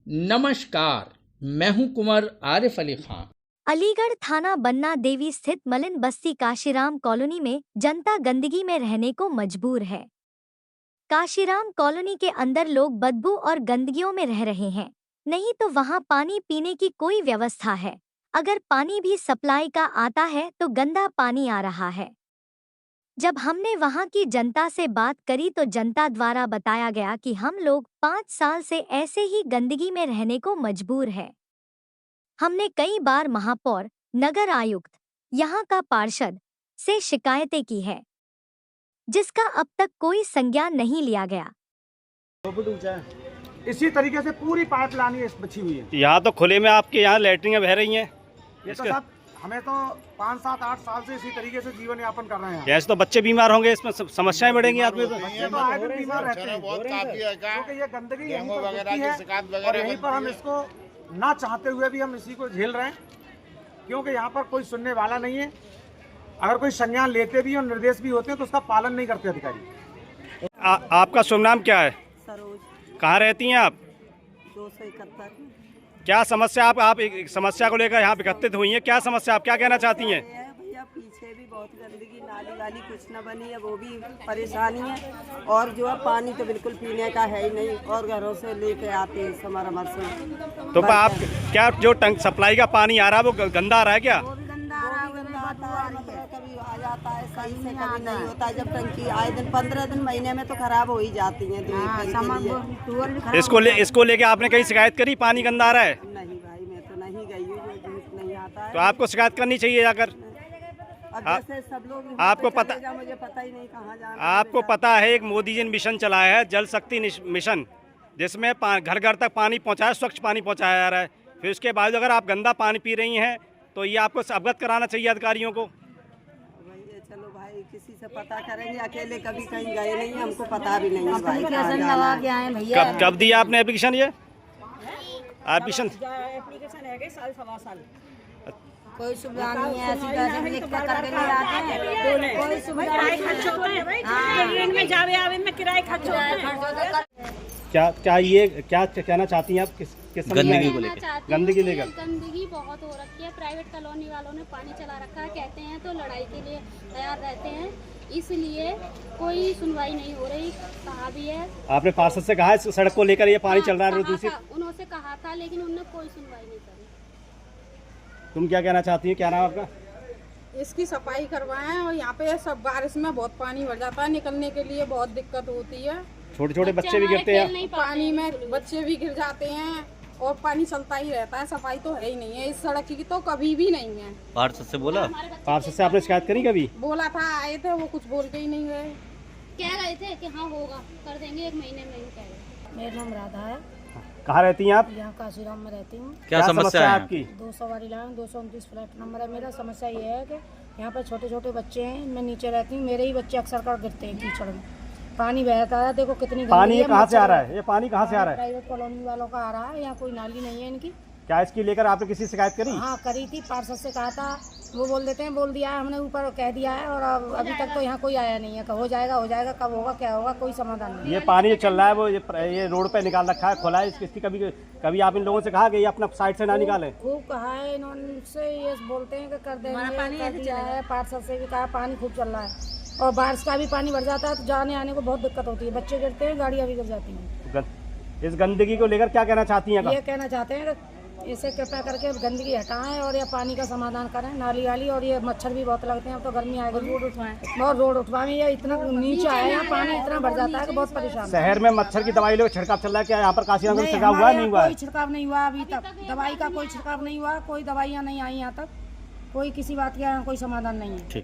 नमस्कार, मैं हूं कुंवर आरिफ अली खान। अलीगढ़ थाना बन्ना देवी स्थित मलिन बस्ती काशीराम कॉलोनी में जनता गंदगी में रहने को मजबूर है। काशीराम कॉलोनी के अंदर लोग बदबू और गंदगियों में रह रहे हैं, नहीं तो वहां पानी पीने की कोई व्यवस्था है। अगर पानी भी सप्लाई का आता है तो गंदा पानी आ रहा है। जब हमने वहां की जनता से बात करी तो जनता द्वारा बताया गया कि हम लोग 5 साल से ऐसे ही गंदगी में रहने को मजबूर है। हमने कई बार महापौर, नगर आयुक्त, यहाँ का पार्षद से शिकायतें की है, जिसका अब तक कोई संज्ञान नहीं लिया गया। इसी तरीके से पूरी पाइपलाइन बची हुई है। यहाँ तो खुले में आपके यहाँ लैट्रिन बह रही हैं। ये तो सब हमें तो 5, 7, 8 साल से इसी तरीके से जीवन यापन कर रहे हैं। ऐसे तो बच्चे बीमार होंगे, इसमें समस्याएं बढ़ेंगी आदमी को। बच्चे तो आए दिन बीमार रहते हैं क्योंकि ये गंदगी यहीं पर होती है और यहीं पर हम इसको ना चाहते हुए भी हम इसी को झेल रहे हैं, क्योंकि यहाँ पर कोई सुनने वाला नहीं है। अगर कोई संज्ञान लेते भी और निर्देश भी होते हैं तो उसका पालन नहीं करते अधिकारी। आपका शुभ नाम क्या है? सरोज। कहाँ रहती हैं आप? 271। क्या समस्या आप एक समस्या को लेकर यहाँ एकत्रित हुई हैं? क्या समस्या, आप क्या कहना चाहती हैं? भैया पीछे भी बहुत गंदगी, नाली वाली कुछ न बनी है, वो भी परेशानी है। और जो है पानी तो बिल्कुल पीने का है ही नहीं, और घरों से लेके आते हैं समर से। तो आप क्या जो टंक सप्लाई का पानी आ रहा है वो गंदा आ रहा है क्या? वो भी गंदा आ रहा है, मतलब कभी आ जाता है सही से, कभी नहीं होता है। जब टंकी आए दिन 15 दिन महीने में तो खराब हो ही जाती है। इसको लेके आपने कहीं शिकायत करी पानी गंदा आ रहा है? नहीं भाई, मैं तो नहीं गई हूँ, जो झूठ नहीं आता है। तो आपको शिकायत करनी चाहिए जाकर। अब जैसे सब लोग आपको पता, मुझे पता ही नहीं कहाँ जाना। आपको पता है एक मोदी जी ने मिशन चलाया है, जल शक्ति मिशन, जिसमें घर घर तक पानी पहुँचाया, स्वच्छ पानी पहुँचाया जा रहा है। फिर उसके बाद अगर आप गंदा पानी पी रही हैं तो ये आपको अवगत कराना चाहिए अधिकारियों को। चलो भाई, किसी से पता करेंगे, अकेले कभी कहीं गए नहीं, हमको पता भी नहीं है भाई। कब दिया आपने एप्लीकेशन? ये एप्लीकेशन है साल सवा साल, कोई सुविधा नहीं है। ऐसी पैसे में लिख कर करके ले आते हैं, कोई सुविधा नहीं में जावे आवे में किराए खर्च होते हैं। क्या ये क्या कहना चाहती हैं आप किस गंदगी को लेकर? गंदगी लेकर गंदगी बहुत हो रखी है। प्राइवेट कॉलोनी वालों ने पानी चला रखा है, कहते हैं तो लड़ाई के लिए तैयार रहते हैं, इसलिए कोई सुनवाई नहीं हो रही। कहा भी है, आपने पार्षद से कहा है सड़क को लेकर ये पानी चल रहा है दूषित? उन्होंने कहा था, लेकिन उन्होंने कोई सुनवाई नहीं करी। तुम क्या कहना चाहती है? क्या नाम आपका? इसकी सफाई करवाएं। और यहाँ पे सब बारिश में बहुत पानी भर जाता है, निकलने के लिए बहुत दिक्कत होती है। छोटे छोटे बच्चे भी गिरते हैं पानी में, बच्चे भी गिर जाते हैं और पानी चलता ही रहता है। सफाई तो है ही नहीं है इस सड़क की, तो कभी भी नहीं है। पार्षद से बोला? पार्षद से आपने शिकायत करी कभी? बोला था, आए थे, वो कुछ बोल के ही नहीं गए। कह रहे थे कि हाँ होगा, कर देंगे 1 महीने में। कह रहे। मेरा नाम राधा है। कहाँ रहती हैं आप? यहाँ काशीराम में रहती हूँ। क्या समस्या है आपकी? 200 वाली लाइन 229 फ्लैट नंबर है मेरा। समस्या ये है कि यहाँ पर छोटे छोटे बच्चे हैं, मैं नीचे रहती हूँ, मेरे ही बच्चे अक्सर कर गिरते हैं कीचड़ में। पानी बहता है, देखो कितनी पानी कहाँ से आ रहा है? ये पानी कहाँ से आ रहा है? प्राइवेट कॉलोनी वालों का आ रहा है, यहाँ कोई नाली नहीं है इनकी। क्या इसकी लेकर आपने किसी शिकायत करी? हाँ करी थी, पार्षद से कहा था, वो बोल देते हैं, बोल दिया है हमने, ऊपर कह दिया है, और अभी तक तो यहाँ कोई आया नहीं है। हो जाएगा, कब होगा, क्या होगा, कोई समाधान नहीं। ये पानी चल रहा है, वो ये रोड पे निकाल रखा है, खुला है, इसकी कभी आप इन लोगों से कहा कि ये अपना साइड से ना निकालें? खूब कहा है इन्होंने, ये बोलते हैं कि कर देंगे, कर दिया है। पार्षद से भी कहा, पानी खूब चल रहा है और बारिश का भी पानी भर जाता है तो जाने आने को बहुत दिक्कत होती है। बच्चे गिरते हैं, गाड़ियाँ भी गिर जाती हैं। इस गंदगी को लेकर क्या कहना चाहती हैं? ये कहना चाहते हैं कि इसे कृपया करके गंदगी हटाएं और ये पानी का समाधान करें, नाली वाली। और ये मच्छर भी बहुत लगते हैं, अब तो गर्मी आएगी, रोड उठवाएं। ये इतना नीचे आया, यहाँ पानी इतना भर जाता है कि बहुत परेशान। शहर में मच्छर की दवाई लोग छिड़काव चल रहा है, क्या यहाँ पर काशीराम में छिड़काव हुआ? नहीं हुआ, कोई छिड़काव नहीं हुआ अभी तक। दवाई का कोई छिड़काव नहीं हुआ, कोई दवाइयाँ नहीं आई यहाँ तक, कोई किसी बात का कोई समाधान नहीं है।